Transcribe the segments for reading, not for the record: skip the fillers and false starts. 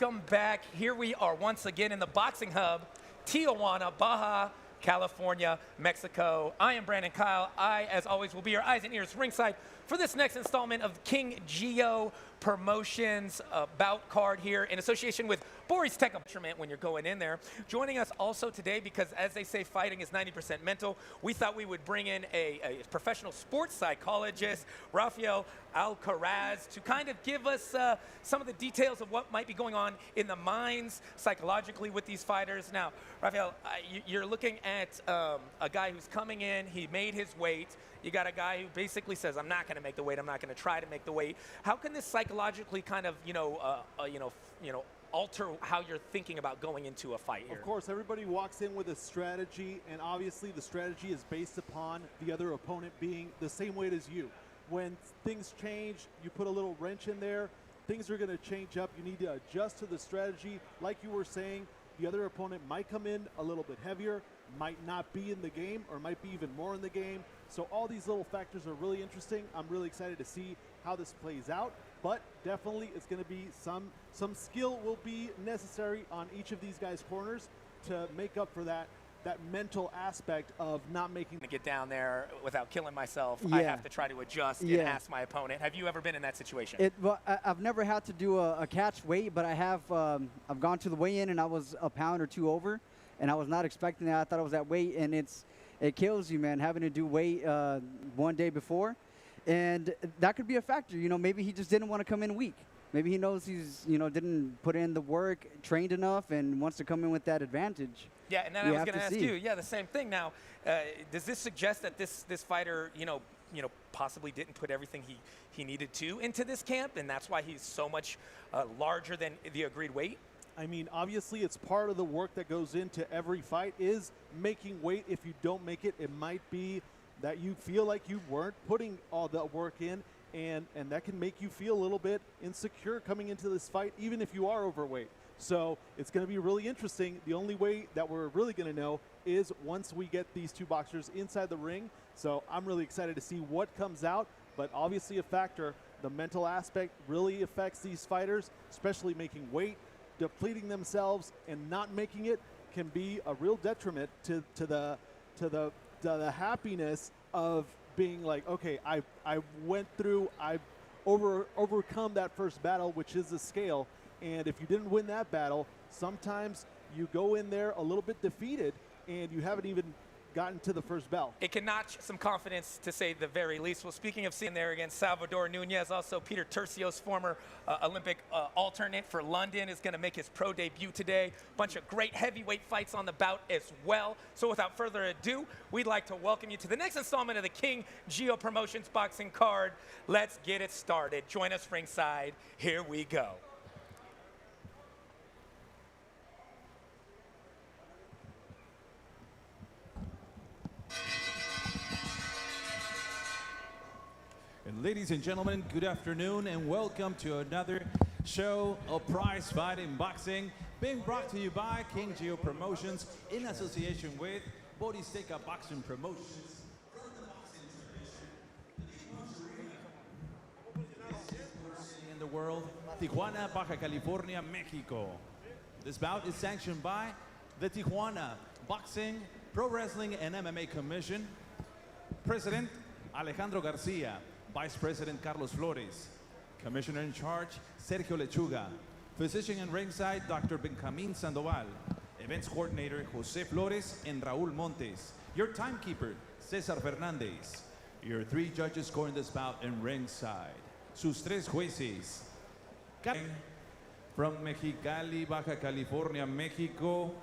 Welcome back. Here we are once again in the boxing hub, Tijuana, Baja, California, Mexico. I am Brandon Kyle. I, as always, will be your eyes and ears ringside for this next installment of King Geo Promotions bout card here in association with Boris Tech Measurement when you're going in there. Joining us also today, because as they say, fighting is 90% mental, we thought we would bring in a professional sports psychologist, Rafael Alcaraz, to kind of give us some of the details of what might be going on in the minds psychologically with these fighters. Now, Rafael, you're looking at a guy who's coming in, he made his weight. You got a guy who basically says, I'm not going to make the weight, I'm not going to try to make the weight. How can this psychologically kind of, alter how you're thinking about going into a fight here? Of course, everybody walks in with a strategy, and obviously the strategy is based upon the other opponent being the same weight as you. When things change, you put a little wrench in there, things are going to change up. You need to adjust to the strategy. Like you were saying, the other opponent might come in a little bit heavier, might not be in the game, or might be even more in the game. So all these little factors are really interesting. I'm really excited to see how this plays out, but definitely it's going to be some skill will be necessary on each of these guys' corners to make up for that mental aspect of not making. To get down there without killing myself, Yeah. I have to try to adjust and ask my opponent. Have you ever been in that situation? Well, I've never had to do a catch weight, but I have. I've gone to the weigh-in and I was a pound or two over, and I was not expecting that. I thought it was that weight, and it kills you, man, having to do weight one day before, and that could be a factor. You know, maybe he just didn't want to come in weak. Maybe he knows he's, didn't put in the work, trained enough, and wants to come in with that advantage. Yeah, and then I was going to ask you, the same thing. Now, does this suggest that this fighter, possibly didn't put everything he needed to into this camp, and that's why he's so much larger than the agreed weight? I mean, obviously it's part of the work that goes into every fight is making weight. If you don't make it, it might be that you feel like you weren't putting all the work in, and that can make you feel a little bit insecure coming into this fight, even if you are overweight. So it's going to be really interesting. The only way that we're really going to know is once we get these two boxers inside the ring. So I'm really excited to see what comes out, but obviously a factor, the mental aspect really affects these fighters, especially making weight. Depleting themselves and not making it can be a real detriment to the happiness of being like, okay, I went through, I've overcome that first battle, which is the scale. And if you didn't win that battle, sometimes you go in there a little bit defeated and you haven't even gotten to the first bell. It can notch some confidence, to say the very least. Well, speaking of seeing there against Salvador Nunez, also Peter Tercios, former Olympic alternate for London, is going to make his pro debut today. Bunch of great heavyweight fights on the bout as well. So without further ado, we'd like to welcome you to the next installment of the King Geo Promotions boxing card. Let's get it started. Join us ringside. Here we go. And ladies and gentlemen, good afternoon and welcome to another show of prize fighting boxing being brought to you by King Geo Promotions in association with Boris Tech Boxing Promotions. In the world, Tijuana, Baja California, Mexico. This bout is sanctioned by the Tijuana Boxing, Pro Wrestling and MMA Commission, President Alejandro Garcia, Vice President Carlos Flores, Commissioner in charge Sergio Lechuga, Physician in ringside Dr. Benjamin Sandoval, Events Coordinator Jose Flores and Raul Montes, your timekeeper Cesar Fernandez, your three judges scoring this bout in ringside, sus tres jueces, from Mexicali, Baja California, Mexico,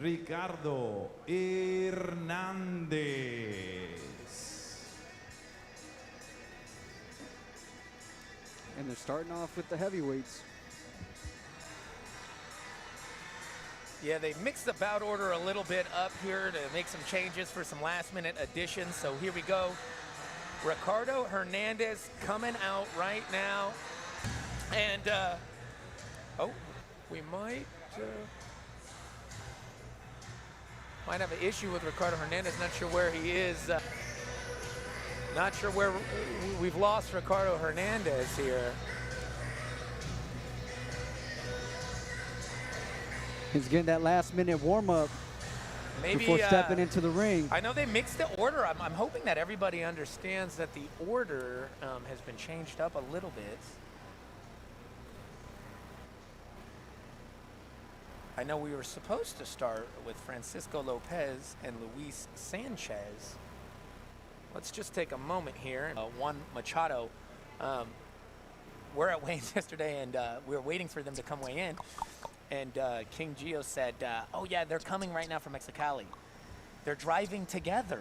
Ricardo Hernandez. And they're starting off with the heavyweights. Yeah, they mixed the bout order a little bit up here to make some changes for some last-minute additions. So here we go. Ricardo Hernandez coming out right now. And, we might have an issue with Ricardo Hernandez. Not sure where he is. Not sure where we've lost Ricardo Hernandez here. He's getting that last-minute warm-up Maybe before stepping into the ring. I know they mixed the order. I'm hoping that everybody understands that the order has been changed up a little bit. I know we were supposed to start with Francisco Lopez and Luis Sanchez. Let's just take a moment here. Juan Machado. We're at weigh-ins yesterday, and we were waiting for them to come weigh in. And King Gio said, oh, yeah, they're coming right now from Mexicali. They're driving together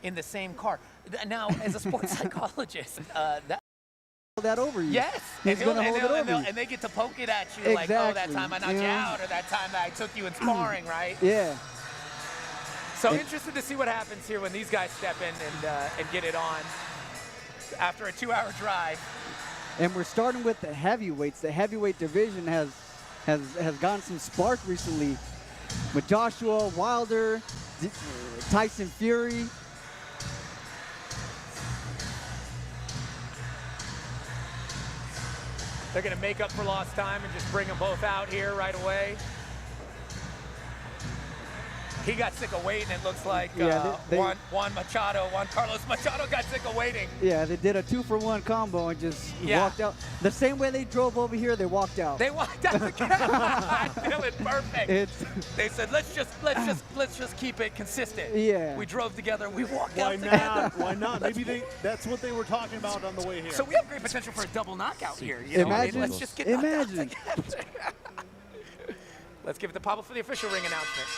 in the same car. Now, as a sports psychologist, That over you. yes. He's going to hold it over you. And they get to poke it at you like, oh, that Exactly. time I knocked you Yeah. out, or that time I took you in sparring, right? Yeah. So interested to see what happens here when these guys step in and get it on after a 2-hour drive. And we're starting with the heavyweights. The heavyweight division has gotten some spark recently with Joshua Wilder, Tyson Fury. They're going to make up for lost time and just bring them both out here right away. He got sick of waiting, it looks like. Yeah, Juan Carlos Machado got sick of waiting. Yeah, they did a 2-for-1 combo and just Yeah. walked out. The same way they drove over here, they walked out. They walked out again. I feel it perfect. It's They said, let's just keep it consistent. Yeah. We drove together, we walked Why out together. not? Why not? Maybe that's what they were talking about on the way here. So we have great potential for a double knockout here. You know? I mean, Imagine- let's just get knocked out imagine. together. Let's give it to Pablo for the official ring announcement.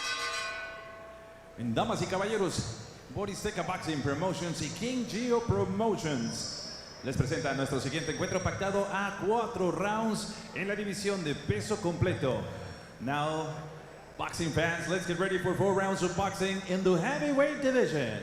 En damas y caballeros, Boristeca Boxing Promotions y King Gio Promotions les presenta nuestro siguiente encuentro pactado a 4 rounds en la división de peso completo. Now, boxing fans, let's get ready for 4 rounds of boxing in the heavyweight division.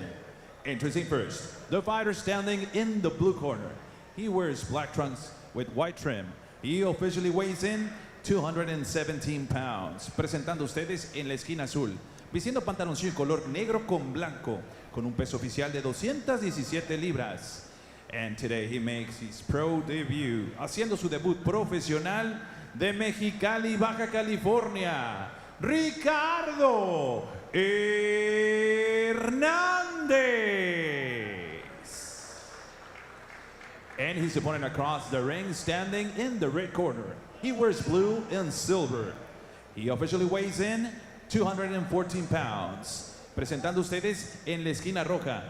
Introducing first, the fighter standing in the blue corner. He wears black trunks with white trim. He officially weighs in 217 pounds. Presentando ustedes en la esquina azul, vistiendo pantaloncillo color negro con blanco, con un peso oficial de 217 libras. And today he makes his pro debut, haciendo su debut profesional de Mexicali, Baja California, Ricardo Hernández. And his opponent across the ring, standing in the red corner. He wears blue and silver. He officially weighs in 214 pounds. Presentando ustedes en la esquina roja,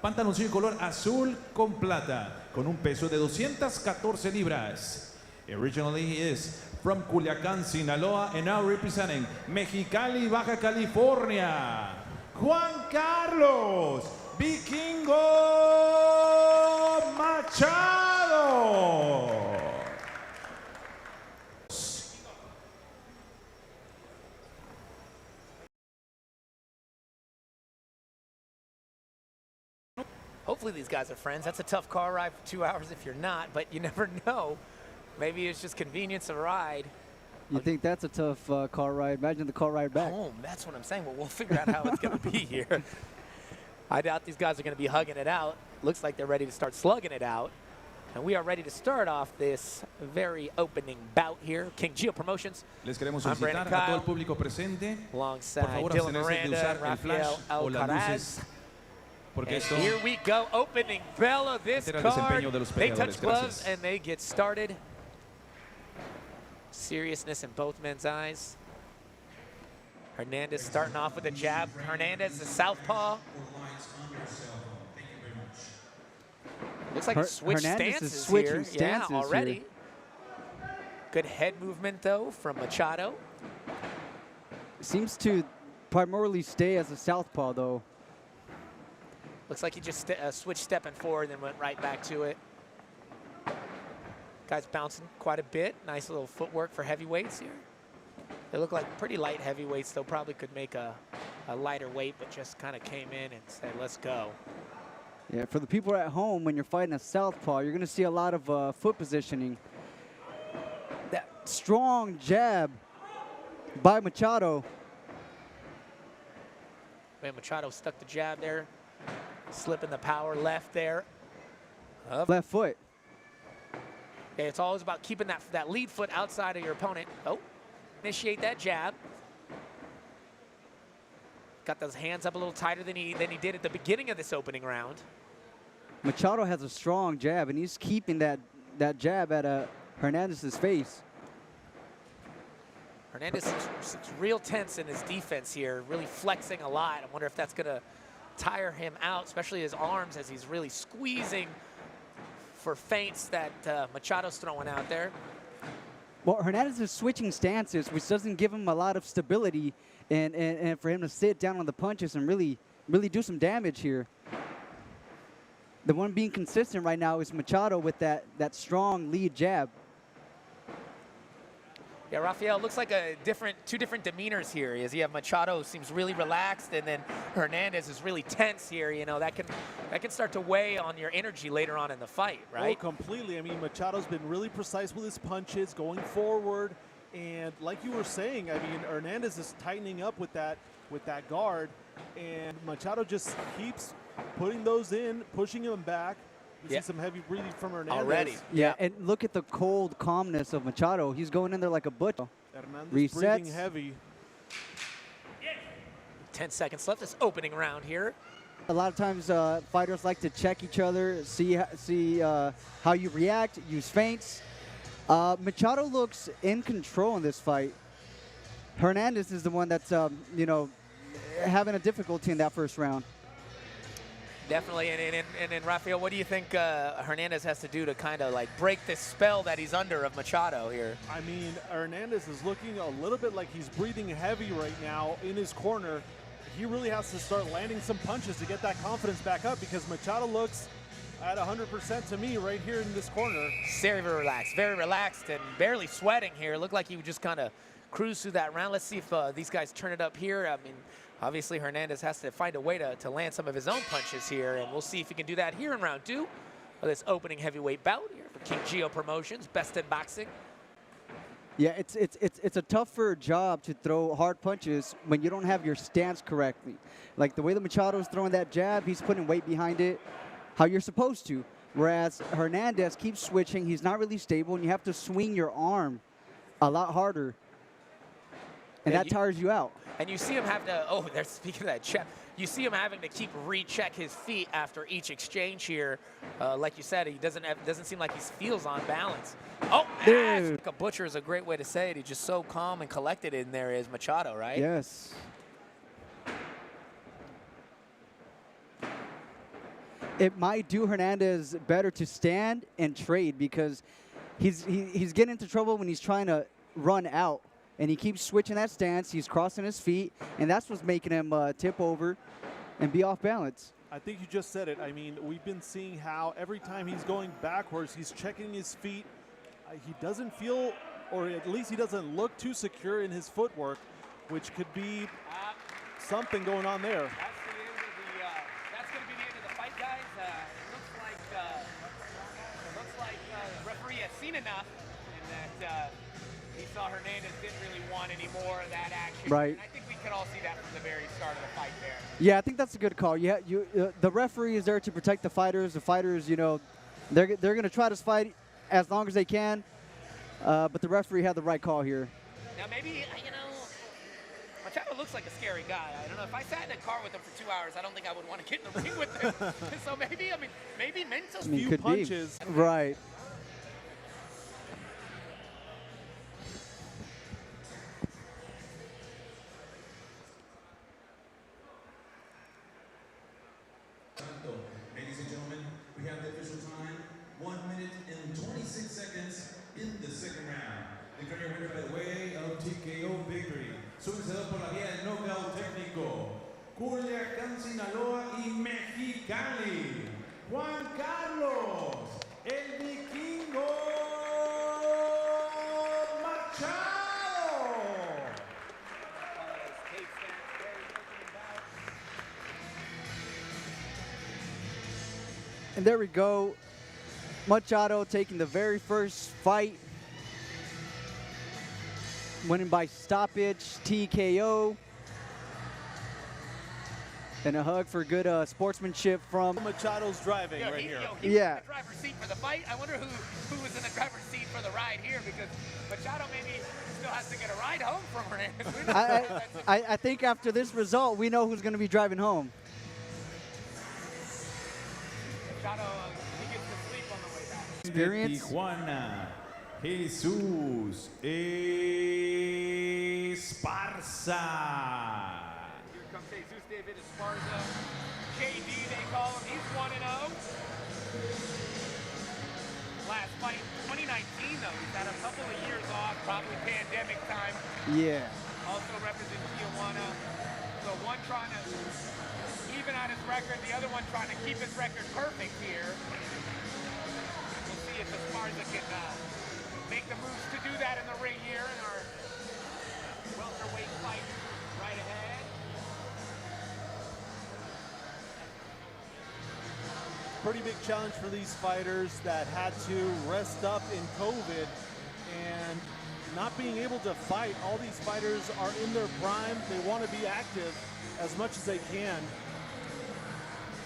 pantaloncillo color azul con plata, con un peso de 214 libras. Originally he is from Culiacán, Sinaloa, and now representing Mexicali, Baja California, Juan Carlos Vikingo Machado. Hopefully these guys are friends. That's a tough car ride for 2 hours if you're not, but you never know. Maybe it's just convenience of ride. You think that's a tough car ride? Imagine the car ride back. Home, that's what I'm saying. Well, we'll figure out how it's going to be here. I doubt these guys are going to be hugging it out. Looks like they're ready to start slugging it out. And we are ready to start off this very opening bout here. King Gio Promotions. Les queremos I'm solicitar Brandon a todo Kyle. el público presente, Alongside por favor, Dylan abstenerse de Miranda usar and el flash Rafael o las Alcaraz. luces, porque And esto here we go, opening bell of this altera el card. desempeño de los They peleadores. touch gloves Gracias. and they get started. Seriousness in both men's eyes. Hernandez starting off with a jab. Hernandez, the southpaw. Looks like he switched Hernandez is stances switching here. stances Yeah, already. here. Good head movement, though, from Machado. Seems to primarily stay as a southpaw, though. Looks like he just switched stepping forward, then went right back to it. Guy's bouncing quite a bit. Nice little footwork for heavyweights here. They look like pretty light heavyweights, though. Probably could make a lighter weight, but just kind of came in and said, let's go. Yeah, for the people at home, when you're fighting a southpaw, you're going to see a lot of foot positioning. That strong jab by Machado. Man, Machado stuck the jab there, slipping the power left there. Up. Left foot. Okay, it's always about keeping that lead foot outside of your opponent. Oh, initiate that jab. got those hands up a little tighter than he did at the beginning of this opening round. Machado has a strong jab, and he's keeping that jab at Hernandez's face. Hernandez is real tense in his defense here, really flexing a lot. I wonder if that's going to tire him out, especially his arms, as he's really squeezing for feints that Machado's throwing out there. Well, Hernandez is switching stances, which doesn't give him a lot of stability, and for him to sit down on the punches and really do some damage here. The one being consistent right now is Machado with that strong lead jab. Yeah, Rafael, looks like two different demeanors here. As you have Machado seems really relaxed, and then Hernandez is really tense here. You know, that can start to weigh on your energy later on in the fight, right? Oh, completely. I mean, Machado's been really precise with his punches, going forward, and like you were saying, I mean, Hernandez is tightening up with that guard, and Machado just keeps putting those in, pushing him back. You see some heavy breathing from Hernandez. Already. Yeah, and look at the cold calmness of Machado. He's going in there like a butcher. Hernandez breathing heavy. 10 seconds left this opening round here. A lot of times fighters like to check each other, see how you react, use feints. Machado looks in control in this fight. Hernandez is the one that's you know, having a difficulty in that first round. Definitely, and Rafael, what do you think Hernandez has to do to kind of like break this spell that he's under of Machado here? I mean, Hernandez is looking a little bit like he's breathing heavy right now in his corner. He really has to start landing some punches to get that confidence back up, because Machado looks at 100% to me right here in this corner. Very relaxed and barely sweating here. Looked like he would just kind of cruise through that round. Let's see if these guys turn it up here. I mean, obviously, Hernandez has to find a way to land some of his own punches here, and we'll see if he can do that here in round 2 of this opening heavyweight bout here for King Geo Promotions, Best in Boxing. Yeah, it's a tougher job to throw hard punches when you don't have your stance correctly. Like the way that Machado is throwing that jab, he's putting weight behind it, how you're supposed to. Whereas Hernandez keeps switching, he's not really stable, and you have to swing your arm a lot harder, and that tires you out. And you see him have to, oh, they're speaking of that check. You see him having to keep recheck his feet after each exchange here. Like you said, he doesn't seem like he feels on balance. Oh, like a butcher is a great way to say it. He's just so calm and collected in there is Machado, right? Yes. It might do Hernandez better to stand and trade, because he's getting into trouble when he's trying to run out. And he keeps switching that stance. He's crossing his feet, and that's what's making him tip over and be off balance. I think you just said it. I mean, we've been seeing how every time he's going backwards, he's checking his feet. He doesn't feel, or at least he doesn't look too secure in his footwork, which could be something going on there. That's going to be the end of the fight, guys. It looks like the referee has seen enough, and that he saw Hernandez didn't really want any more of that action. Right. And I think we could all see that from the very start of the fight there. Yeah, I think that's a good call. Yeah, the referee is there to protect the fighters. The fighters, you know, they're going to try to fight as long as they can, but the referee had the right call here. Now maybe, you know, Machado looks like a scary guy. I don't know, if I sat in a car with him for 2 hours, I don't think I would want to get in the ring with him. So maybe, maybe mental. I mean, Few could punches. be. Right. Ladies and gentlemen, we have the official time, 1 minute and 26 seconds in the second round. Declaring winner by the way of TKO victory. Vencedor por la vía del knockout técnico. Culiacán, Sinaloa y Mexicali. Juan Carlos, el Vikingo Machado. And there we go. Machado taking the very first fight, winning by stoppage, TKO. And a hug for good sportsmanship from Machado's driving right he here. was in the driver's seat for the fight. I wonder who was in the driver's seat for the ride here, because Machado maybe still has to get a ride home from Hernandez. I think after this result, we know who's going to be driving home. Machado, he gets to sleep on the way back. Experience. Tijuana, Jesus Esparza. Here comes Jesus David Esparza. JD, they call him. He's 1-0. Last fight, 2019, though. He's had a couple of years off, probably pandemic time. Yeah. Also represents Tijuana. So one trying to even out his record, the other one trying to keep his record perfect here. We'll see if Esparza can make the moves to do that in the ring here in our welterweight fight right ahead. Pretty big challenge for these fighters that had to rest up in COVID and not being able to fight. All these fighters are in their prime. They want to be active as much as they can.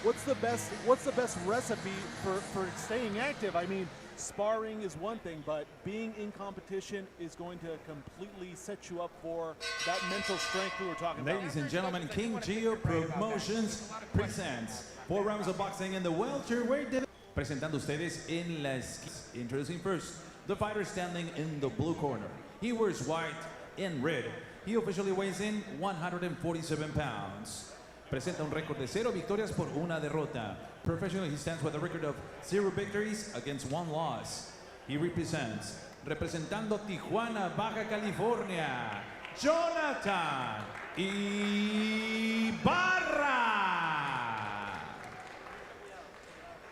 What's the best recipe for staying active? I mean, sparring is one thing, but being in competition is going to completely set you up for that mental strength we were talking about. Ladies and gentlemen, King Geo Promotions presents 4 rounds of boxing in the welterweight division. Presentando ustedes en las. Introducing first, the fighter standing in the blue corner. He wears white and red. He officially weighs in 147 pounds. Presenta un récord de 0 victorias por una derrota. Professionally, he stands with a record of 0 victories against 1 loss. He representando Tijuana, Baja California, Jonathan Ibarra.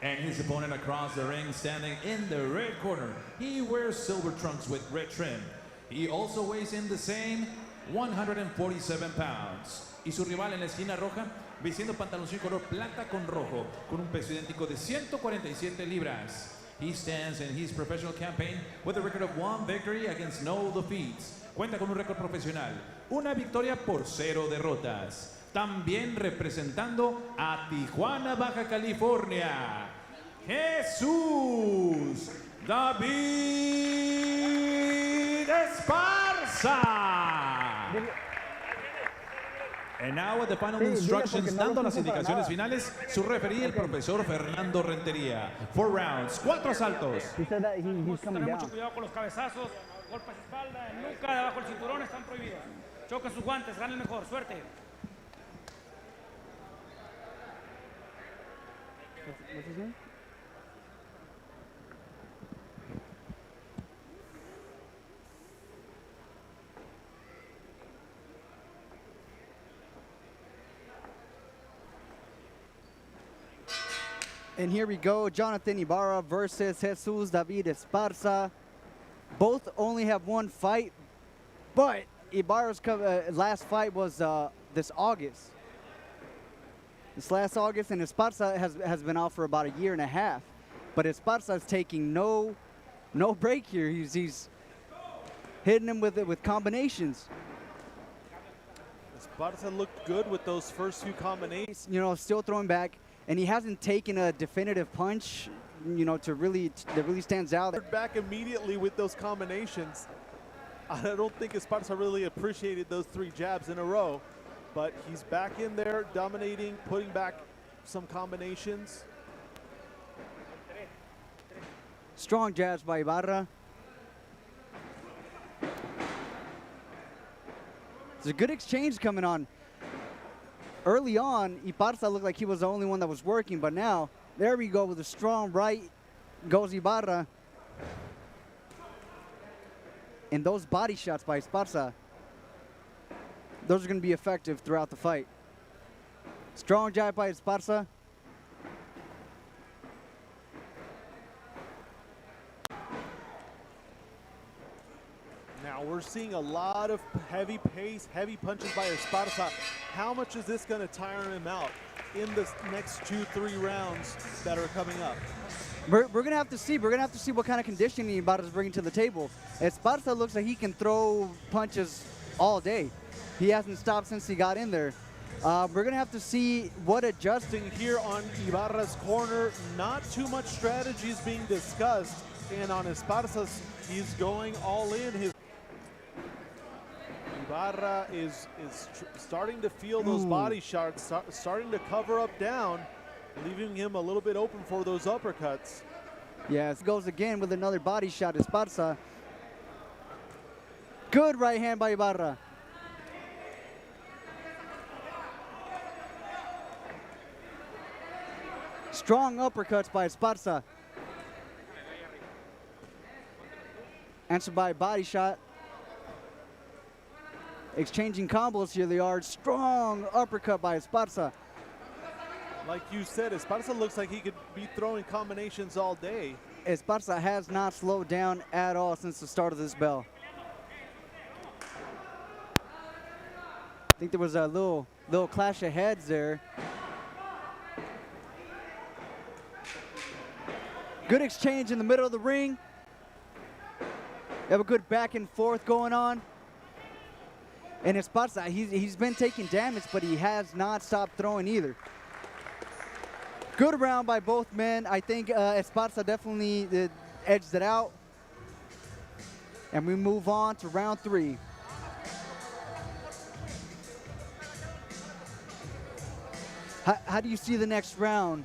And his opponent across the ring, standing in the red corner. He wears silver trunks with red trim. He also weighs in the same 147 pounds. Y su rival en la esquina roja, vistiendo pantaloncillo color plata con rojo, con un peso idéntico de 147 libras. He stands in his professional campaign with a record of 1 victory against no defeats. Cuenta con un récord profesional, una victoria por 0 derrotas. También representando a Tijuana, Baja California, Jesús David Esparza. And now with the final instructions, dando las indicaciones finales, su referee, el profesor Fernando Rentería. 4 rounds, 4 asaltos. Tener mucho cuidado con los cabezazos, golpes de espalda, nuca, debajo del cinturón están prohibidos. Choca sus guantes, gana el mejor, suerte. What's his name? And here we go, Jonathan Ibarra versus Jesus David Esparza. Both only have 1 fight, but Ibarra's last fight was this August. This last August, and Esparza has been out for about 1.5 years. But Esparza is taking no break here. He's hitting him with combinations. Esparza looked good with those first few combinations. You know, still throwing back. And he hasn't taken a definitive punch, you know, that really stands out. Back immediately with those combinations. I don't think Esparza really appreciated those 3 jabs in a row, but he's back in there, dominating, putting back some combinations. Strong jabs by Ibarra. There's a good exchange coming on. Early on, Esparza looked like he was the only one that was working, but now, there we go with a strong right, goes Ibarra. And those body shots by Esparza, those are going to be effective throughout the fight. Strong jab by Esparza. Now we're seeing a lot of heavy pace, heavy punches by Esparza. How much is this going to tire him out in the next 2-3 rounds that are coming up? We're going to have to see. We're going to have to see what kind of conditioning Ibarra is bringing to the table. Esparza looks like he can throw punches all day. He hasn't stopped since he got in there. We're going to have to see what adjusting. Here on Ibarra's corner, not too much strategy is being discussed, and on Esparza's, he's going all in. Ibarra is starting to feel those body shots, starting to cover up down, leaving him a little bit open for those uppercuts. Yes, goes again with another body shot, Esparza. Good right hand by Ibarra. Strong uppercuts by Esparza. Answered by a body shot. Exchanging combos, here they are. Strong uppercut by Esparza. Like you said, Esparza looks like he could be throwing combinations all day. Esparza has not slowed down at all since the start of this bell. I think there was a little clash of heads there. Good exchange in the middle of the ring. They have a good back and forth going on. And Esparza, he's been taking damage, but he has not stopped throwing either. Good round by both men. I think Esparza definitely edged it out. And we move on to round 3. How do you see the next round?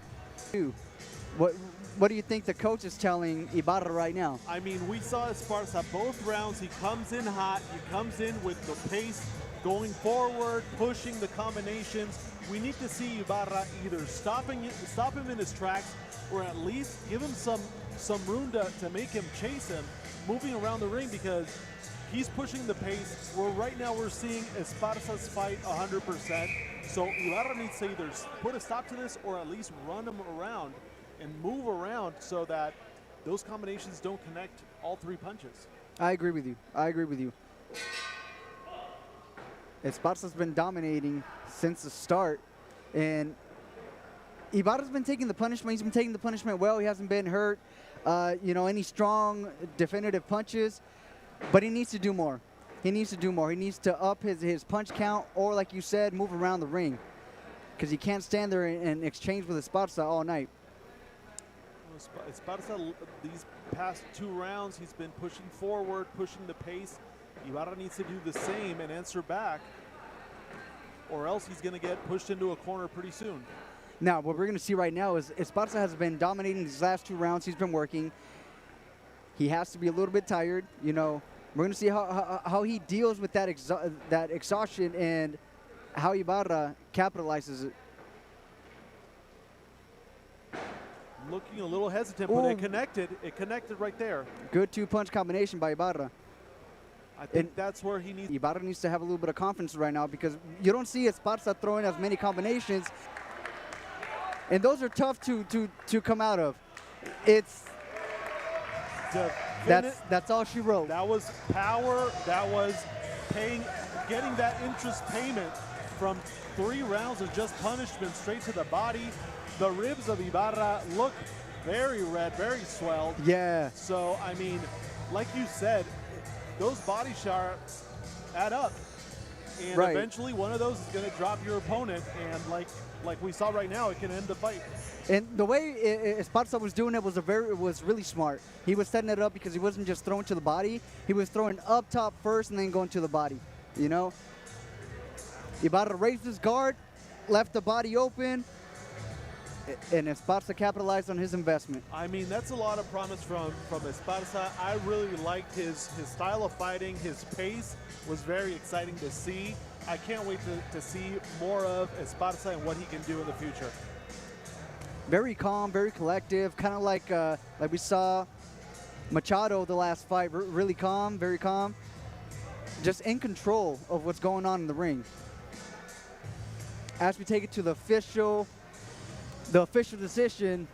What do you think the coach is telling Ibarra right now? I mean, we saw Esparza both rounds. He comes in hot. He comes in with the pace, going forward, pushing the combinations. We need to see Ibarra either stop him in his tracks, or at least give him some room to make him chase him, moving around the ring, because he's pushing the pace. Right now we're seeing Esparza's fight 100%. So Ibarra needs to either put a stop to this, or at least run him around and move around so that those combinations don't connect all 3 punches. I agree with you. I agree with you. Esparza's been dominating since the start, and Ibarra's been taking the punishment. He's been taking the punishment well. He hasn't been hurt, any strong, definitive punches, but he needs to do more. He needs to do more. He needs to up his punch count, or like you said, move around the ring, because he can't stand there and exchange with Esparza all night. Esparza, these past 2 rounds, he's been pushing forward, pushing the pace. Ibarra needs to do the same and answer back, or else he's going to get pushed into a corner pretty soon. Now, what we're going to see right now is Esparza has been dominating these last 2 rounds. He's been working. He has to be a little bit tired. We're going to see how he deals with that exhaustion, and how Ibarra capitalizes it. Looking a little hesitant, but it connected. It connected right there. Good 2-punch combination by Ibarra. I think that's where he needs. Ibarra needs to have a little bit of confidence right now, because you don't see Esparza throwing as many combinations, and those are tough to come out of. That's all she wrote. That was power. That was getting that interest payment from 3 rounds of just punishment straight to the body. The ribs of Ibarra look very red, very swelled. Yeah. So, I mean, like you said, those body shots add up. And eventually one of those is going to drop your opponent. And like we saw right now, it can end the fight. And the way Esparza was doing it was really smart. He was setting it up because he wasn't just throwing to the body. He was throwing up top first and then going to the body, Ibarra raised his guard, left the body open, and Esparza capitalized on his investment. I mean, that's a lot of promise from Esparza. I really liked his style of fighting. His pace was very exciting to see. I can't wait to see more of Esparza and what he can do in the future. Very calm, very collective, kind of like we saw Machado the last fight. Really calm, very calm. Just in control of what's going on in the ring. As we take it to the official decision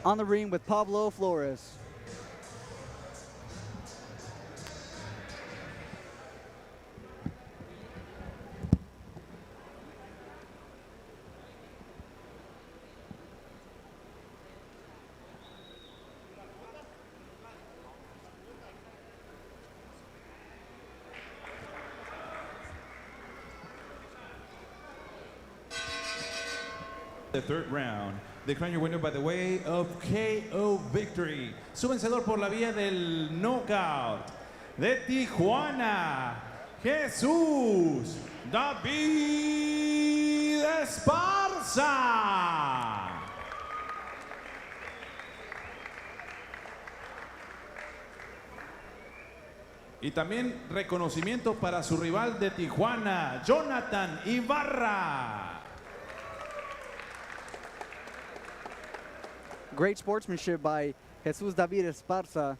on the ring with Pablo Flores. The third round. Declaring your winner by the way of KO victory. Su vencedor por la vía del knockout. De Tijuana, Jesús David Esparza. Y también reconocimiento para su rival de Tijuana, Jonathan Ibarra. Great sportsmanship by Jesus David Esparza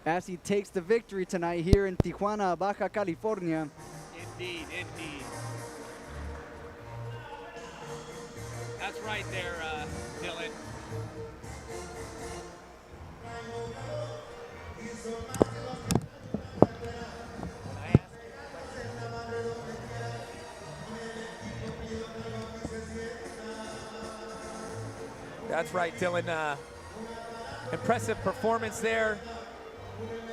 as he takes the victory tonight here in Tijuana, Baja California. Indeed, indeed. That's right there, Dylan. That's right, Dylan. Impressive performance there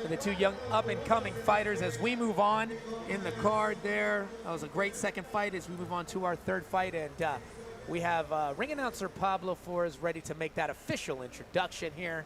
for the two young up-and-coming fighters as we move on in the card there. That was a great second fight as we move on to our third fight. And we have ring announcer Pablo Flores ready to make that official introduction here.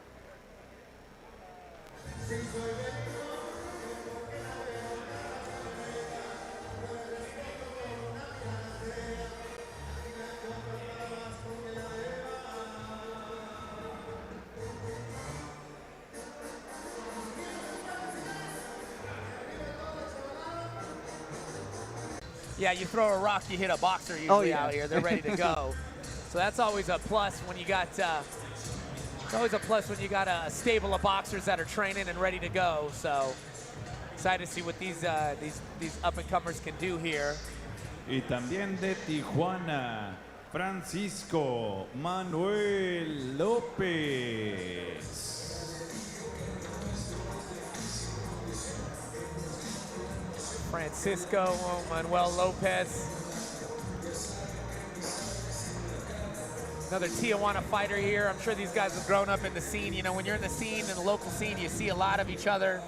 Yeah, you throw a rock, you hit a boxer usually out here. They're ready to go. So that's always a plus when you got. It's always a plus when you got a stable of boxers that are training and ready to go. So excited to see what these up-and-comers can do here. Y también de Tijuana, Francisco Manuel López. Francisco Manuel Lopez. Another Tijuana fighter here. I'm sure these guys have grown up in the scene. You know, when you're in the scene, in the local scene, you see a lot of each other.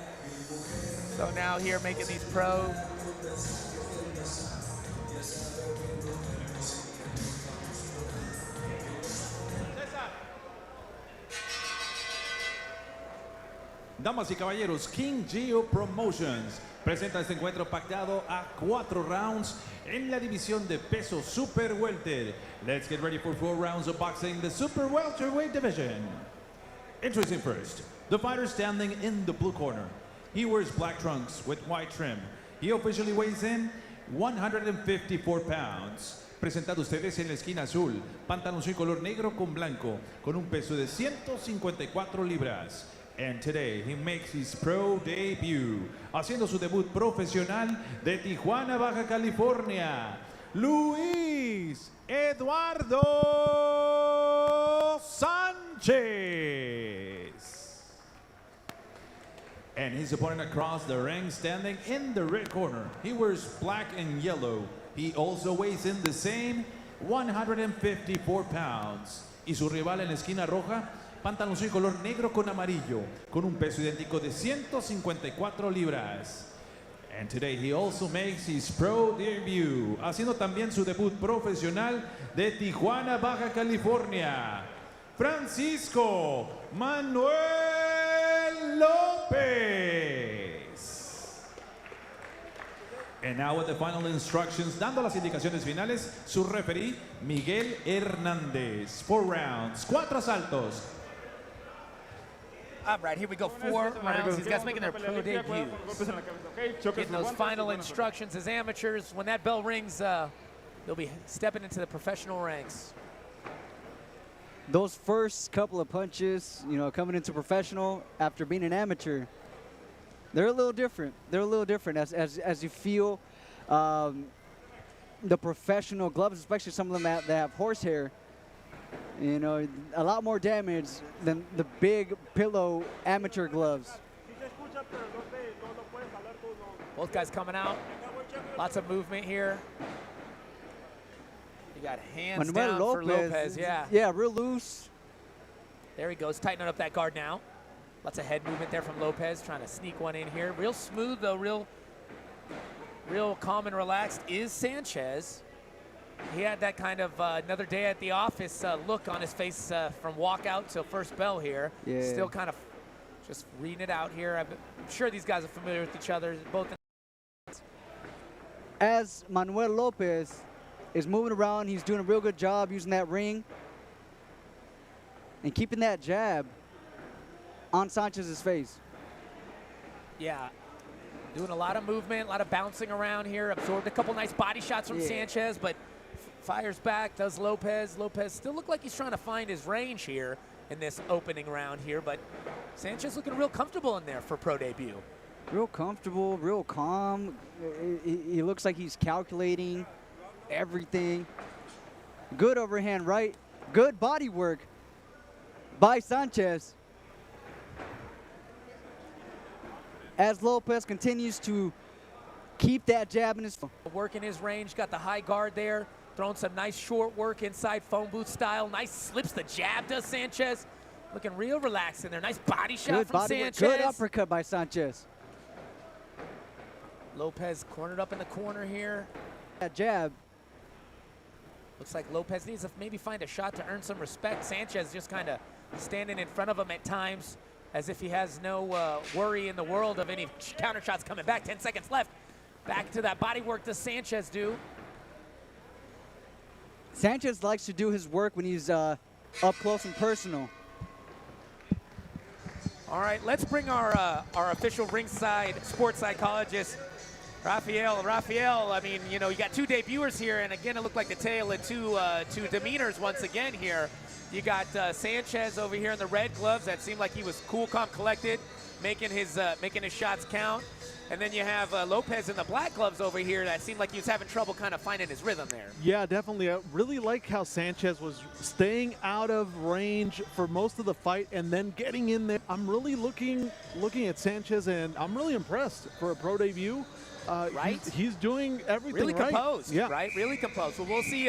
So now here making these pros. Damas y caballeros, King Geo Promotions presenta este encuentro pactado a 4 rounds en la división de peso super welter. Let's get ready for 4 rounds of boxing, the super welterweight division. Introducing first, the fighter standing in the blue corner. He wears black trunks with white trim. He officially weighs in 154 pounds. Presentado ustedes en la esquina azul, pantaloncillo color negro con blanco, con un peso de 154 libras. And today he makes his pro debut, haciendo su debut profesional de Tijuana, Baja California, Luis Eduardo Sanchez. And his opponent across the ring, standing in the red corner. He wears black and yellow. He also weighs in the same 154 pounds. Y su rival en la esquina roja, pantaloncillo color negro con amarillo, con un peso idéntico de 154 libras. And today he also makes his pro debut, haciendo también su debut profesional de Tijuana, Baja California, Francisco Manuel López. And now with the final instructions, dando las indicaciones finales, su referee, Miguel Hernández. 4 rounds, 4 asaltos. All right, here we go, 4 rounds. These guys making their pro debuts. Getting those final instructions as amateurs. When that bell rings, they'll be stepping into the professional ranks. Those first couple of punches, you know, coming into professional after being an amateur, they're a little different. They're a little different as you feel the professional gloves, especially some of them that have horsehair. You know, a lot more damage than the big pillow amateur gloves. Both guys coming out. Lots of movement here. You got hands Manuel down Lopez, for Lopez, yeah. Yeah, real loose. There he goes, tightening up that guard now. Lots of head movement there from Lopez, trying to sneak one in here. Real smooth though, real calm and relaxed is Sanchez. He had that kind of another day at the office look on his face from walkout till first bell here. Yeah. Still kind of just reading it out here. I'm sure these guys are familiar with each other. Both. As Manuel Lopez is moving around, he's doing a real good job using that ring and keeping that jab on Sanchez's face. Yeah, doing a lot of movement, a lot of bouncing around here. Absorbed a couple nice body shots from Sanchez, but fires back, does Lopez. Lopez still look like he's trying to find his range here in this opening round here, but Sanchez looking real comfortable in there for pro debut. Real comfortable, real calm. He looks like he's calculating everything. Good overhand right. Good body work by Sanchez. As Lopez continues to keep that jab in his... Working his range, got the high guard there. Throwing some nice short work inside phone booth style. Nice slips the jab, does Sanchez. Looking real relaxed in there. Nice body shot from Sanchez. Good uppercut by Sanchez. Lopez cornered up in the corner here. That jab. Looks like Lopez needs to maybe find a shot to earn some respect. Sanchez just kind of standing in front of him at times as if he has no worry in the world of any counter shots coming back. 10 seconds left. Back to that body work does Sanchez do. Sanchez likes to do his work when he's up close and personal. All right, let's bring our official ringside sports psychologist, Rafael. Rafael, I mean, you know, you got two debuters here, and again, it looked like the tale of two demeanors once again here. You got Sanchez over here in the red gloves that seemed like he was cool, calm, collected, making his shots count. And then you have Lopez in the black gloves over here that seemed like he was having trouble kind of finding his rhythm there. Yeah, definitely. I really like how Sanchez was staying out of range for most of the fight and then getting in there. I'm really looking at Sanchez, and I'm really impressed for a pro debut. Right? He's doing everything really right. Composed, yeah. Right? Really composed. Well, we'll see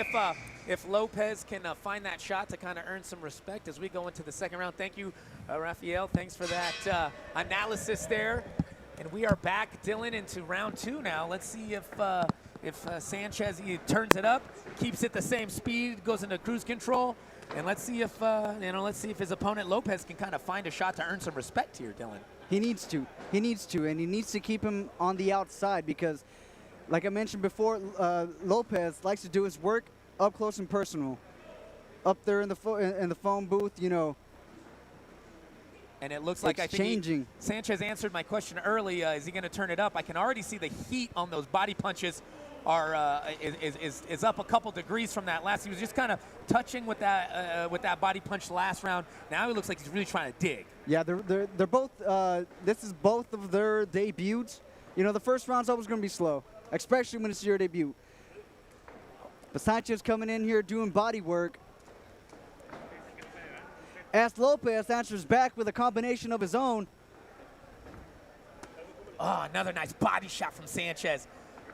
if Lopez can find that shot to kind of earn some respect as we go into the second round. Thank you, Rafael. Thanks for that analysis there. And we are back, Dylan, into round two now. Let's see if Sanchez turns it up, keeps it the same speed, goes into cruise control, and let's see if his opponent Lopez can kind of find a shot to earn some respect here, Dylan. He needs to, and he needs to keep him on the outside because, like I mentioned before, Lopez likes to do his work up close and personal, up there in the phone booth, you know. And it looks like Sanchez answered my question early. Is he going to turn it up? I can already see the heat on those body punches is up a couple degrees from that last. He was just kind of touching with that body punch last round. Now he looks like he's really trying to dig. Yeah, they're both. This is both of their debuts. You know, the first round's always going to be slow, especially when it's your debut. But Sanchez coming in here doing body work. As Lopez answers back with a combination of his own. Oh, another nice body shot from Sanchez.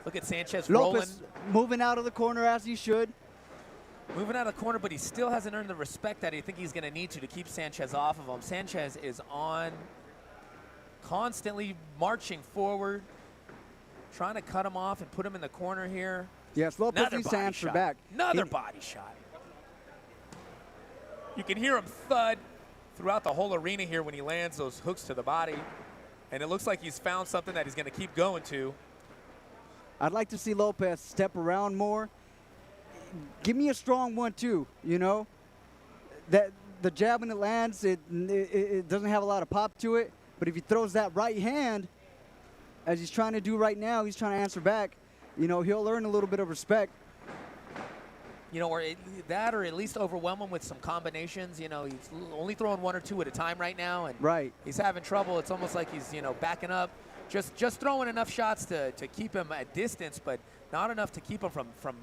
Look at Sanchez Lopez rolling. Moving out of the corner as he should. Moving out of the corner, but he still hasn't earned the respect that I think he's going to need to keep Sanchez off of him. Sanchez is on, constantly marching forward, trying to cut him off and put him in the corner here. Yes, Lopez needs to answer back. Another body shot. You can hear him thud throughout the whole arena here when he lands those hooks to the body. And it looks like he's found something that he's going to keep going to. I'd like to see Lopez step around more. Give me a strong 1-2, you know. That the jab when it lands, it doesn't have a lot of pop to it. But if he throws that right hand, as he's trying to do right now, he's trying to answer back, you know, he'll earn a little bit of respect. You know, or at least overwhelm him with some combinations. You know, he's only throwing 1 or 2 at a time right now, and he's having trouble. It's almost like he's, you know, backing up, just throwing enough shots to keep him at distance, but not enough to keep him from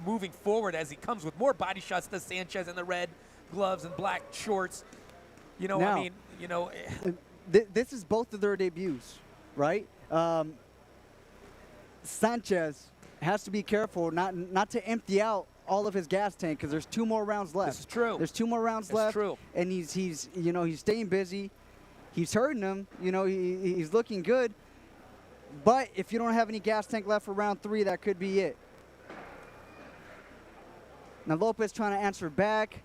moving forward as he comes with more body shots to Sanchez in the red gloves and black shorts. You know, now, I mean, you know, this is both of their debuts, right? Sanchez has to be careful not to empty out all of his gas tank because there's 2 more rounds left. This is true. There's 2 more rounds left. True. And he's you know, he's staying busy. He's hurting him. You know, he's looking good. But if you don't have any gas tank left for round 3, that could be it. Now Lopez trying to answer back.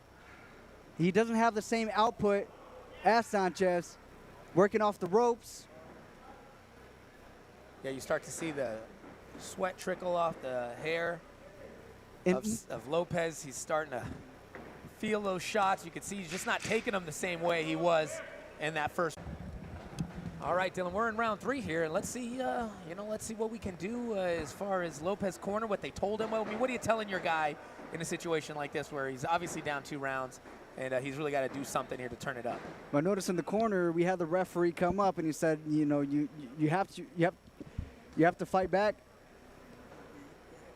He doesn't have the same output as Sanchez, working off the ropes. Yeah, you start to see the sweat trickle off the hair of Lopez. He's starting to feel those shots. You can see he's just not taking them the same way he was in that first. All right, Dylan, we're in round 3 here, and let's see, let's see what we can do as far as Lopez corner, what they told him. I mean, what are you telling your guy in a situation like this where he's obviously down 2 rounds and he's really got to do something here to turn it up? Well, notice in the corner we had the referee come up and he said, you have to fight back.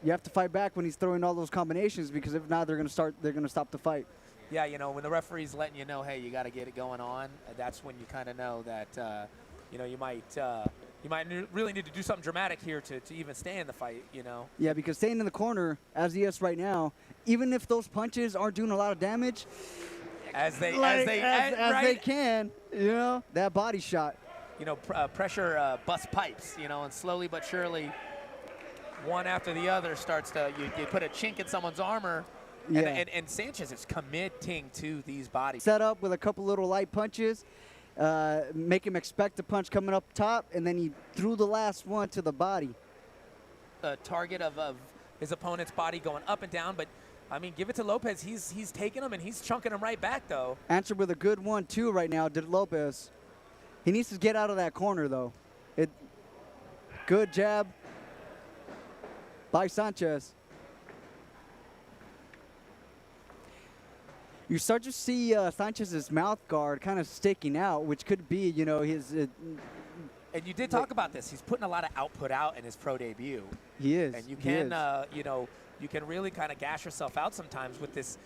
You have to fight back when he's throwing all those combinations, because if not, they're going to stop the fight. Yeah, when the referee's letting you know, hey, you got to get it going on, that's when you kind of know that, you might really need to do something dramatic here to even stay in the fight, Yeah, because staying in the corner, as he is right now, even if those punches aren't doing a lot of damage, as they can, that body shot. Pressure busts pipes, and slowly but surely, one after the other starts to, you put a chink in someone's armor. Yeah. And Sanchez is committing to these bodies. Set up with a couple little light punches, make him expect a punch coming up top, and then he threw the last one to the body. The target of his opponent's body going up and down, but I mean, give it to Lopez. He's taking him and he's chunking him right back, though. Answered with a good 1-2 right now, did Lopez. He needs to get out of that corner, though. Good jab by Sanchez. You start to see Sanchez's mouth guard kind of sticking out, which could be, his. And you did talk about this. He's putting a lot of output out in his pro debut. He is. And you can, you can really kind of gash yourself out sometimes with this,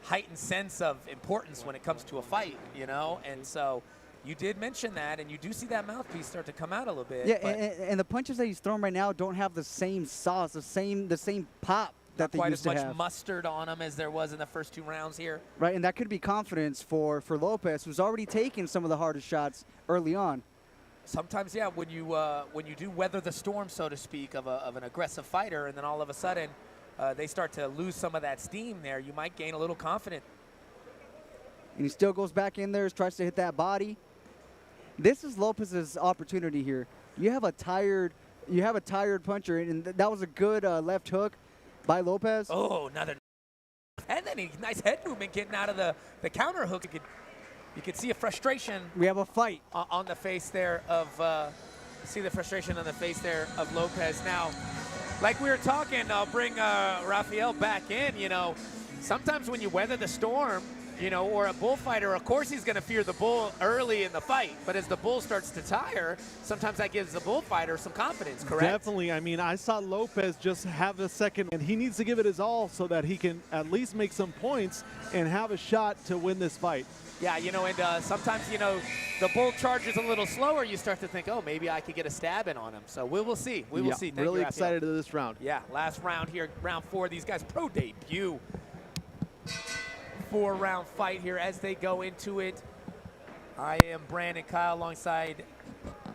heightened sense of importance when it comes to a fight, And so you did mention that, and you do see that mouthpiece start to come out a little bit. Yeah, and the punches that he's throwing right now don't have the same sauce, the same pop that they used to have. Quite as much mustard on him as there was in the first 2 rounds here. Right, and that could be confidence for Lopez, who's already taken some of the hardest shots early on. Sometimes, yeah, when you do weather the storm, so to speak, of an aggressive fighter, and then all of a sudden they start to lose some of that steam there, you might gain a little confidence. And he still goes back in there, tries to hit that body. This is Lopez's opportunity here. You have a tired puncher, and that was a good left hook by Lopez. Oh, another. And then nice head movement getting out of the counter hook. You could see a frustration. We have a fight on the face there of. See the frustration on the face there of Lopez. Now, like we were talking, I'll bring Rafael back in. Sometimes when you weather the storm, or a bullfighter, of course he's going to fear the bull early in the fight. But as the bull starts to tire, sometimes that gives the bullfighter some confidence, correct? Definitely. I mean, I saw Lopez just have a second, and he needs to give it his all so that he can at least make some points and have a shot to win this fight. Yeah, and sometimes, the bull charges a little slower. You start to think, oh, maybe I could get a stab in on him. So we will see. We will see. Thank really you, excited to this round. Yeah, last round here, round 4. These guys pro debut. 4-round fight here as they go into it. I am Brandon Kyle alongside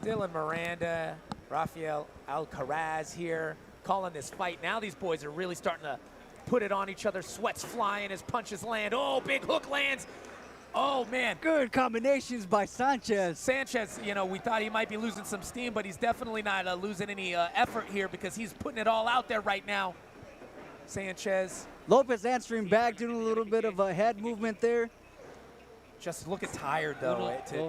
Dylan Miranda, Rafael Alcaraz here calling this fight. Now these boys are really starting to put it on each other. Sweat's flying as punches land. Oh, big hook lands. Oh, man. Good combinations by Sanchez. Sanchez, we thought he might be losing some steam, but he's definitely not losing any effort here because he's putting it all out there right now. Sanchez. Lopez answering back, doing a little bit of a head movement there. Just looking tired, though, to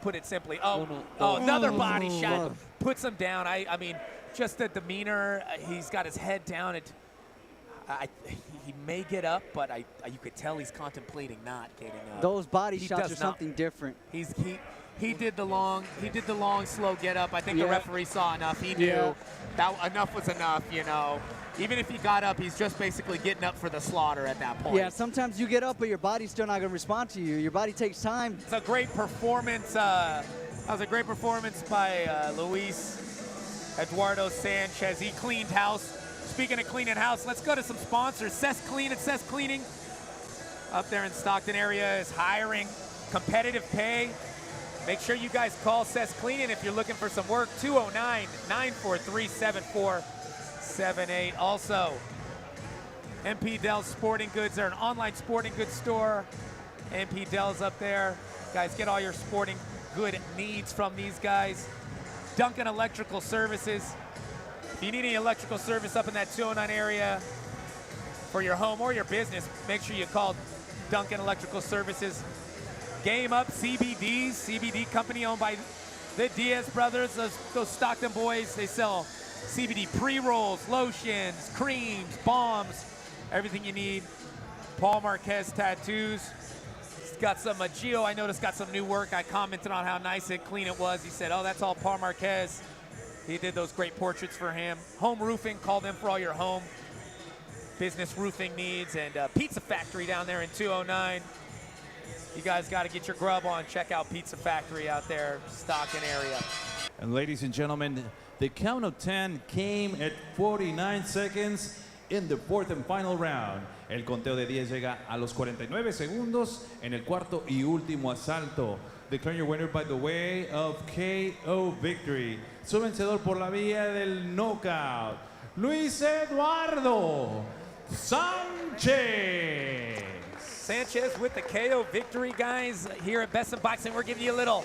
put it simply. Oh, another body shot puts him down. I mean, just the demeanor. He's got his head down. He may get up, but you could tell he's contemplating not getting up. Those body shots are something different. He did the long slow get up. I think the referee saw enough. He knew that enough was enough. Even if he got up, he's just basically getting up for the slaughter at that point. Yeah, sometimes you get up, but your body's still not going to respond to you. Your body takes time. It's a great performance. That was a great performance by Luis Eduardo Sanchez. He cleaned house. Speaking of cleaning house, let's go to some sponsors. Cess Clean and Cess Cleaning up there in Stockton area is hiring. Competitive pay. Make sure you guys call Cess Cleaning if you're looking for some work. 209-943-7478. Also, MP Dell's Sporting Goods. They're an online sporting goods store. MP Dell's up there. Guys, get all your sporting good needs from these guys. Duncan Electrical Services. If you need any electrical service up in that 209 area for your home or your business, make sure you call Duncan Electrical Services. Game Up CBDs, CBD company owned by the Diaz brothers, those Stockton boys. They sell CBD pre-rolls, lotions, creams, balms, everything you need. Paul Marquez Tattoos. He's got some, Gio, I noticed, got some new work. I commented on how nice and clean it was. He said, oh, that's all Paul Marquez. He did those great portraits for him. Home Roofing, call them for all your home business roofing needs. And Pizza Factory down there in 209. You guys got to get your grub on. Check out Pizza Factory out there, Stockton area. And ladies and gentlemen, the count of 10 came at 49 seconds in the fourth and final round. El conteo de 10 llega a los 49 segundos en el cuarto y último asalto. Declaring your winner by the way of KO victory. Su vencedor por la vía del knockout, Luis Eduardo Sanchez. Sanchez with the KO victory, guys. Here at Best in Boxing, we're giving you a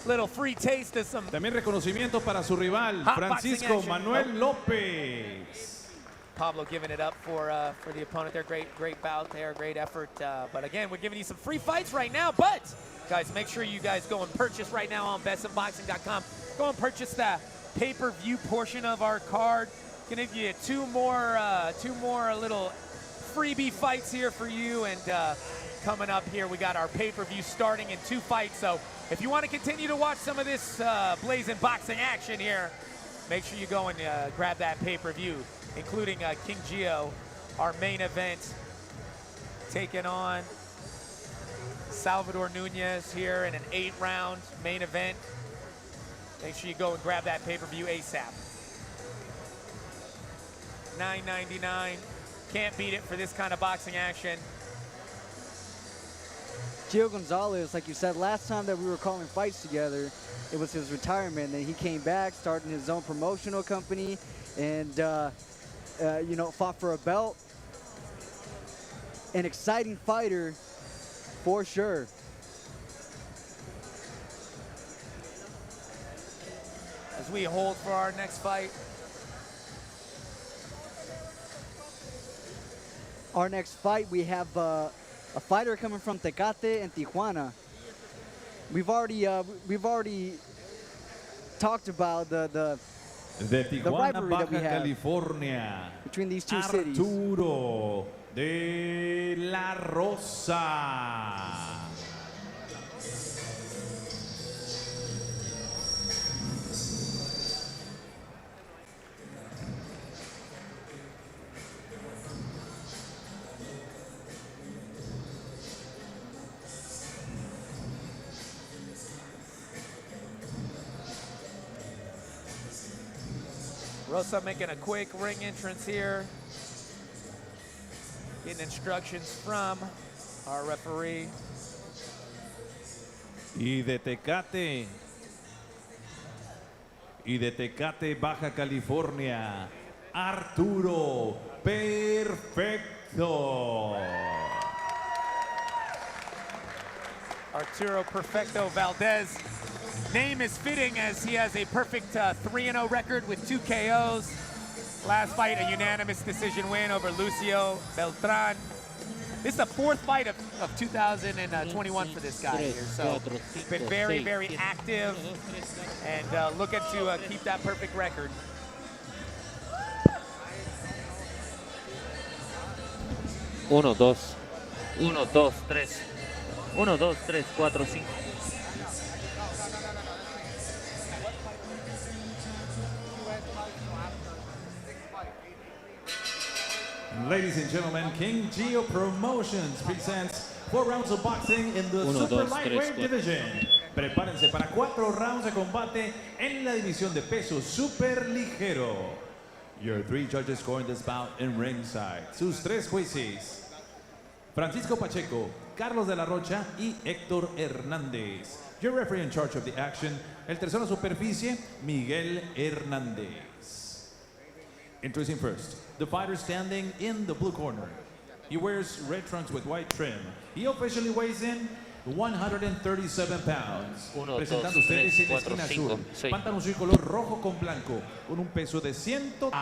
little free taste of some. También reconocimiento para su rival, Francisco Manuel López. Pablo giving it up for the opponent there. Great bout there, great effort. But again, we're giving you some free fights right now. But guys, make sure you guys go and purchase right now on bestinboxing.com. Go and purchase the pay-per-view portion of our card. Gonna give you two more little freebie fights here for you. And coming up here, we got our pay-per-view starting in 2 fights. So if you want to continue to watch some of this blazing boxing action here, make sure you go and grab that pay-per-view, including King Gio, our main event, taking on Salvador Nunez here in an 8-round main event. Make sure you go and grab that pay-per-view ASAP. $9.99. Can't beat it for this kind of boxing action. Gio Gonzalez, like you said, last time that we were calling fights together, it was his retirement. Then he came back, starting his own promotional company, and you know, fought for a belt. An exciting fighter, for sure. As we hold for our next fight. Our next fight, we have a fighter coming from Tecate and Tijuana. We've already talked about the De Tijuana, rivalry that we Baja have California, between these two cities. Arturo de la Rosa. Rosa making a quick ring entrance here. Getting instructions from our referee. Y de Tecate, Baja California, Arturo Perfecto. Arturo Perfecto Valdez. Name is fitting as he has a perfect 3-0 record with 2 KOs. Last fight, a unanimous decision win over Lucio Beltran. This is the 4th fight of 2021 for this guy here. So been very active and looking to keep that perfect record. Uno, dos, tres. 1, 2, 3, 4, 5. Ladies and gentlemen, King Gio Promotions presents 4 rounds of boxing in the super lightweight division. Prepárense para 4 rounds de combate en la división de peso super ligero. Your 3 judges scoring this bout in ringside. Sus 3 jueces: Francisco Pacheco, Carlos de la Rocha y Héctor Hernández. Your referee in charge of the action, el tercero a superficie, Miguel Hernández. Introducing first, the fighter standing in the blue corner. He wears red trunks with white trim. He officially weighs in 137 pounds. 1, 2, Presentando ustedes 3, en la 4, esquina 5, azul, 6. pantalón azul color rojo con blanco, con un peso de 100.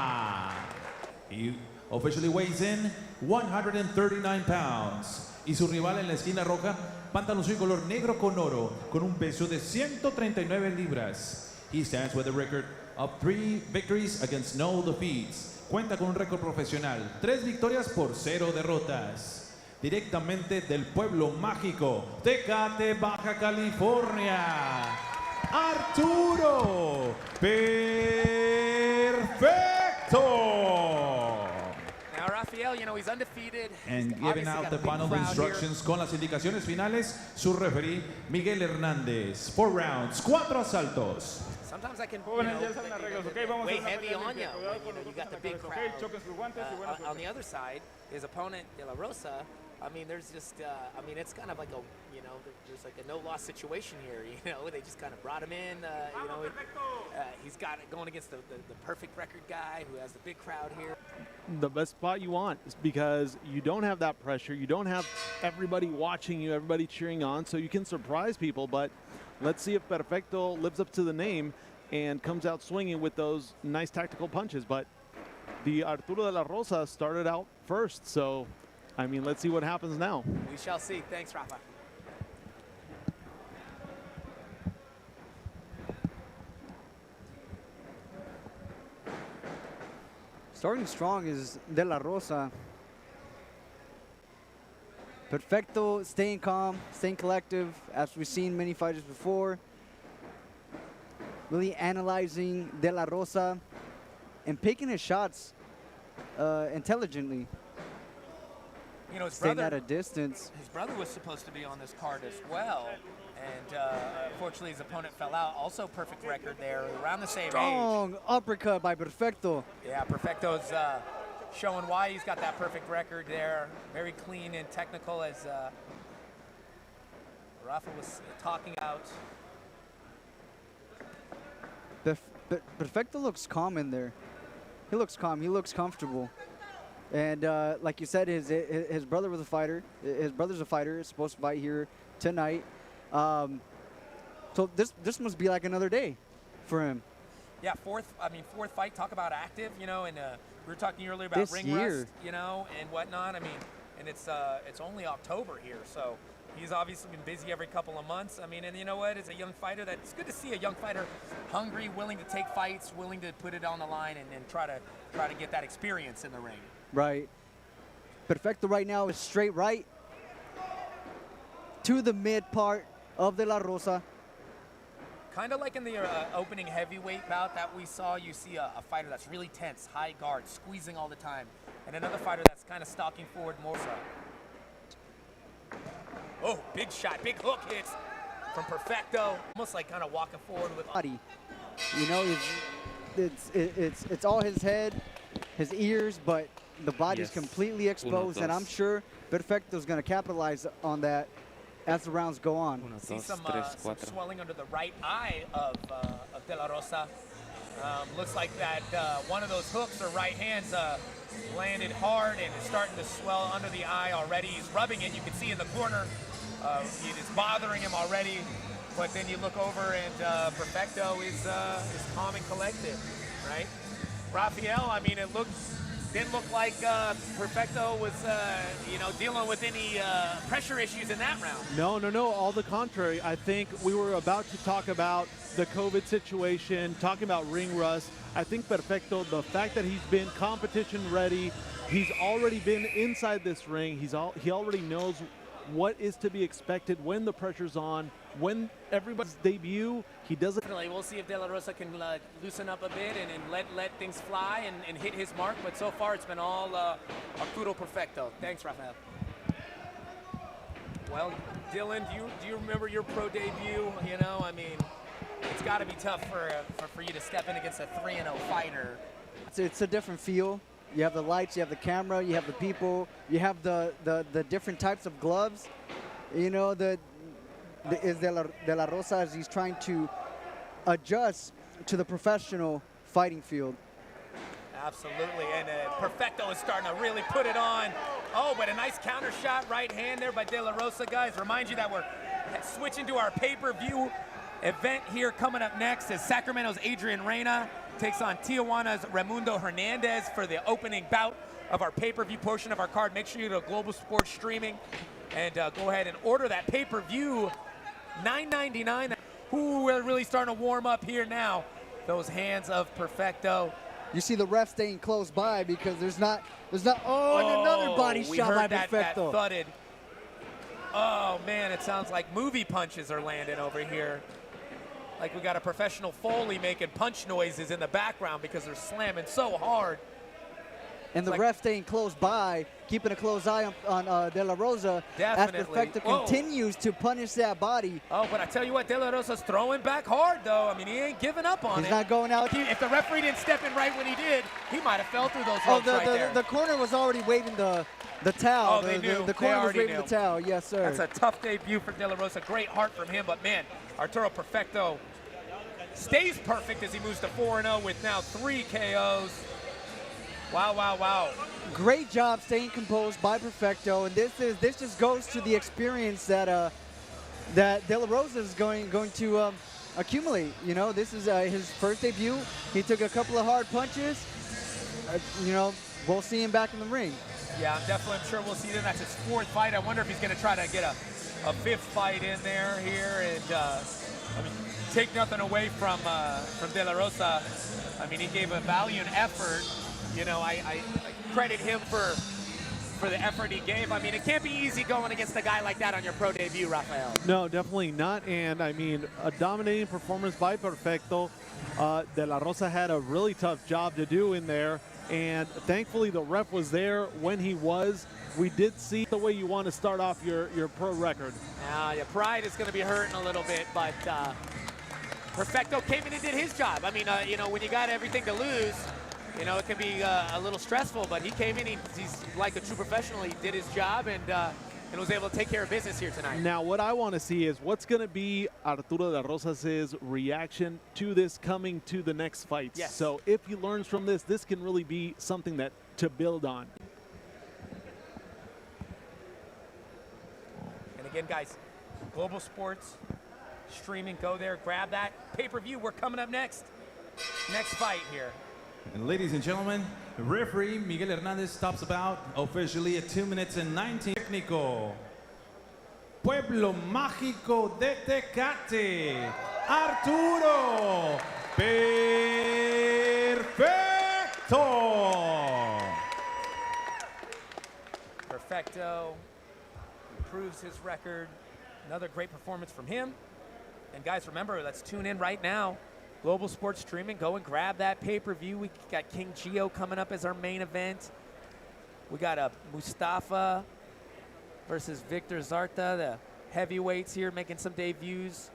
He officially weighs in 139 pounds. Y su rival en la esquina roja, pantalón azul color negro con oro, con un peso de 139 libras. He stands with a record of 3 victories against no defeats. Cuenta con un récord profesional, 3 victorias por 0 derrotas. Directamente del pueblo mágico, Tecate, Baja California, Arturo Perfecto. Now, Rafael, you know, he's undefeated. And He's giving obviously out got the a big final crowd instructions con las indicaciones finales, su referee Miguel Hernández. 4 rounds, 4 asaltos. Here. Sometimes I can, you Jóvenes, know, ya saben las reglas, ¿ok? Vamos a weigh hacer una heavy pelea on you limpia. Cuidado when, con you los got the golpes big ataques, ¿ok? crowd. Choquen sus guantes y buena On suerte. the other side, his opponent, De La Rosa, I mean, there's just, I mean, it's kind of like a, you know, there's like a no-loss situation here, you know? They just kind of brought him in, you know. He's got it going against the perfect record guy who has the big crowd here. The best spot you want is because you don't have that pressure. You don't have everybody watching you, everybody cheering on, so you can surprise people. But let's see if Perfecto lives up to the name and comes out swinging with those nice tactical punches. But the Arturo de la Rosa started out first, so I mean, let's see what happens now. We shall see. Thanks, Rafa. Starting strong is De La Rosa. Perfecto, staying calm, staying collective, as we've seen many fighters before. Really analyzing De La Rosa and picking his shots intelligently. You know, his Staying brother, at a distance. his brother was supposed to be on this card as well. And unfortunately, his opponent fell out. Also, perfect record there, around the same age. Strong uppercut by Perfecto. Yeah, Perfecto's showing why he's got that perfect record there. Very clean and technical, as Rafa was talking about. Perfecto looks calm in there. He looks calm. He looks comfortable. And like you said, his brother was a fighter. His brother's a fighter. Is supposed to fight here tonight. So this must be like another day for him. Yeah, fourth fight. Talk about active, you know, and we were talking earlier about This ring year. rust, you know, and whatnot. I mean, and it's only October here, so he's obviously been busy every couple of months. I mean, and you know what? As a young fighter, it's good to see a young fighter hungry, willing to take fights, willing to put it on the line, and try to get that experience in the ring. Right. Perfecto right now is straight right to the mid part of De La Rosa. Kind of like in the opening heavyweight bout that we saw, you see a fighter that's really tense, high guard, squeezing all the time, and another fighter that's kind of stalking forward more so. Oh, big shot, big hook hits from Perfecto. Almost like kind of walking forward with. Body. You know, it's all his head, his ears, but the body's Yes. completely exposed, and I'm sure Perfecto's going to capitalize on that as the rounds go on. 1, See 2, some 3, swelling under the right eye of De La Rosa. Looks like that one of those hooks or right hands landed hard and is starting to swell under the eye already. He's rubbing it. You can see in the corner. It is bothering him already. But then you look over and Perfecto is calm and collected, right? Rafael, I mean, didn't look like Perfecto was, dealing with any pressure issues in that round. No. All the contrary. I think we were about to talk about the COVID situation, talking about ring rust. I think Perfecto, the fact that he's been competition ready, he's already been inside this ring. He already knows what is to be expected when the pressure's on, when everybody's debut. He doesn't. Definitely, we'll see if De La Rosa can loosen up a bit and let things fly and hit his mark. But so far, it's been all Arturo Perfecto. Thanks, Rafael. Well, Dylan, do you remember your pro debut? You know, I mean, it's got to be tough for you to step in against a 3-0 fighter. It's a different feel. You have the lights, you have the camera, you have the people, you have the different types of gloves. You know, is De La Rosa, as he's trying to adjust to the professional fighting field. Absolutely, and Perfecto is starting to really put it on. Oh, but a nice counter shot, right hand there by De La Rosa, guys. Remind you that we're switching to our pay-per-view event here. Coming up next is Sacramento's Adrian Reina takes on Tijuana's Raimundo Hernandez for the opening bout of our pay-per-view portion of our card. Make sure you go to Global Sports Streaming and go ahead and order that pay-per-view. $9.99. Ooh, we're really starting to warm up here now. Those hands of Perfecto. You see the ref staying close by because there's not, oh, and another body shot by Perfecto. That thudded. Oh man, it sounds like movie punches are landing over here. Like we got a professional Foley making punch noises in the background because they're slamming so hard. And the ref staying close by, keeping a close eye on De La Rosa. Definitely. As Perfecto continues to punish that body. Oh, but I tell you what, De La Rosa's throwing back hard, though. I mean, he ain't giving up on it. He's not going out. If the referee didn't step in right when he did, he might have fell through those ropes right there. The corner was already waving the towel. Oh, they knew. The corner was waving the towel. Yes, sir. That's a tough debut for De La Rosa. Great heart from him, but man, Arturo Perfecto stays perfect as he moves to 4-0 with now 3 KOs. Wow, wow, wow. Great job staying composed by Perfecto, and this just goes to the experience that that De La Rosa is going to accumulate. You know, this is his first debut. He took a couple of hard punches. You know, we'll see him back in the ring. Yeah, I'm sure we'll see him. That's his 4th fight. I wonder if he's going to try to get a 5th fight in there here. And I mean, take nothing away from De La Rosa. I mean, he gave a valiant effort. You know, I credit him for the effort he gave. I mean, it can't be easy going against a guy like that on your pro debut, Rafael. No, definitely not. And I mean, a dominating performance by Perfecto. De La Rosa had a really tough job to do in there. And thankfully, the ref was there when he was. We did see the way you want to start off your pro record. Yeah, pride is going to be hurting a little bit, but Perfecto came in and did his job. I mean, you know, when you got everything to lose, you know, it can be a little stressful, but he came in, he's like a true professional. He did his job and was able to take care of business here tonight. Now, what I want to see is what's going to be Arturo de la Rosa's reaction to this coming to the next fight. Yes. So if he learns from this, this can really be something that to build on. And again, guys, Global Sports Streaming, go there, grab that pay-per-view. We're coming up next. Next fight here. And ladies and gentlemen, referee Miguel Hernandez stops about officially at 2 minutes and 19. Técnico, Pueblo Mágico de Tecate, Arturo Perfecto. Perfecto improves his record. Another great performance from him. And guys, remember, let's tune in right now. Global Sports Streaming, go and grab that pay-per-view. We got King Gio coming up as our main event. We got Mustafa versus Victor Zarta, the heavyweights here making some debuts.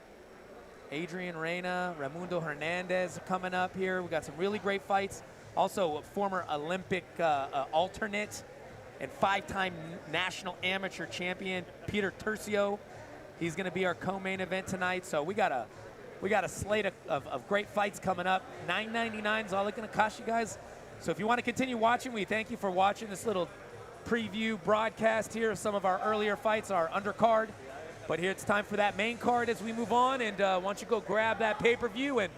Adrian Reina, Raimundo Hernandez coming up here. We got some really great fights. Also, a former Olympic alternate and 5-time national amateur champion, Peter Tercio. He's going to be our co-main event tonight. So we got a slate of great fights coming up. $9.99 is all it's going to cost you guys. So if you want to continue watching, we thank you for watching this little preview broadcast here of some of our earlier fights, our undercard. But here it's time for that main card as we move on. And why don't you go grab that pay-per-view, and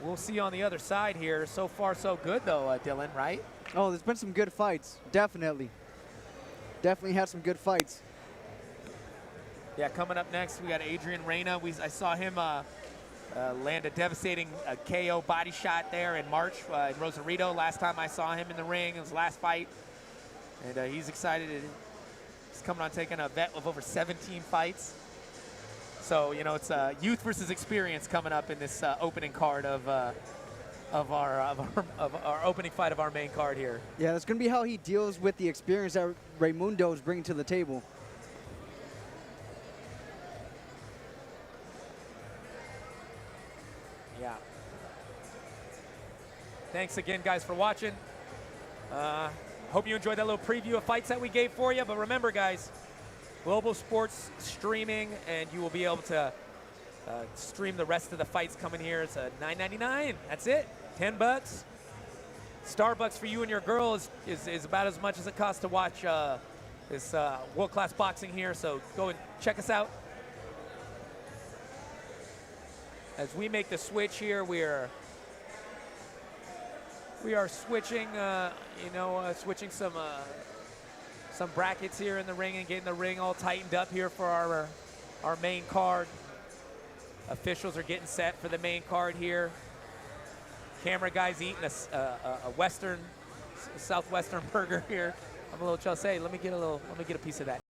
we'll see you on the other side here. So far, so good, though, Dylan, right? Oh, there's been some good fights. Definitely. Definitely had some good fights. Yeah, coming up next, we got Adrian Reina. I saw him land a devastating KO body shot there in March in Rosarito. Last time I saw him in the ring, it was last fight. And he's excited. He's coming on taking a vet of over 17 fights. So, you know, it's youth versus experience coming up in this opening card of our opening fight of our main card here. Yeah, that's going to be how he deals with the experience that Raimundo is bringing to the table. Yeah. Thanks again, guys, for watching. Hope you enjoyed that little preview of fights that we gave for you. But remember, guys, Global Sports Streaming, and you will be able to stream the rest of the fights coming here. It's $9.99. That's it. $10. Starbucks for you and your girl is about as much as it costs to watch this world-class boxing here. So go and check us out. As we make the switch here, we are switching, switching some brackets here in the ring and getting the ring all tightened up here for our main card. Officials are getting set for the main card here. Camera guy's eating a southwestern burger here. I'm a little jealous. Hey, let me get a piece of that.